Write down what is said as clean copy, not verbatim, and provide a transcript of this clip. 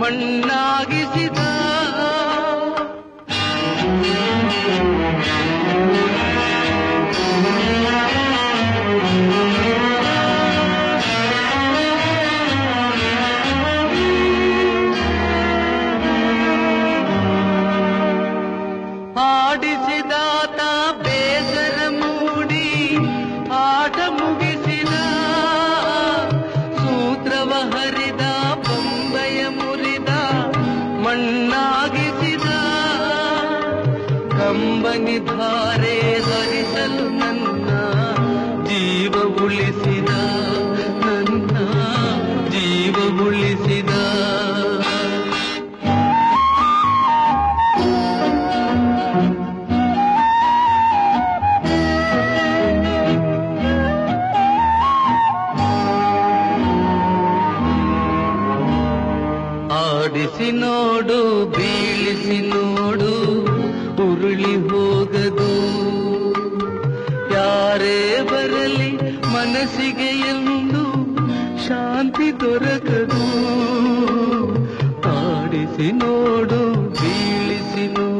ಮಣ್ಣಾಗಿಸಿದ. ಆಡಿಸಿದಾತ ಬೇಸರ ಮೂಡಿ ಆಟ ಮುಗಿಸಿದ. ಸೂತ್ರವ ಹರಿದ ಬೊಂಬೆಯ ಮುರಿದ ಮಣ್ಣಾಗಿಸಿದ. ಕಂಬನಿ ಧಾರೆ ಹರಿಸಲು ನನ್ನ ಜೀವ ಉಳಿಸಿದ. ನನ್ನ ಜೀವ ಉಳಿಸಿದ. ಆಡಿಸಿ ನೋಡು ಬೀಳಿಸಿ ನೋಡು ಉರುಳಿ ಹೋಗದು. ಯಾರೇ ಬರಲಿ ಮನಸ್ಸಿಗೆ ಎಂದು ಶಾಂತಿ ದೊರಕದು. ಆಡಿಸಿ ನೋಡು ಬೀಳಿಸಿ ನೋಡು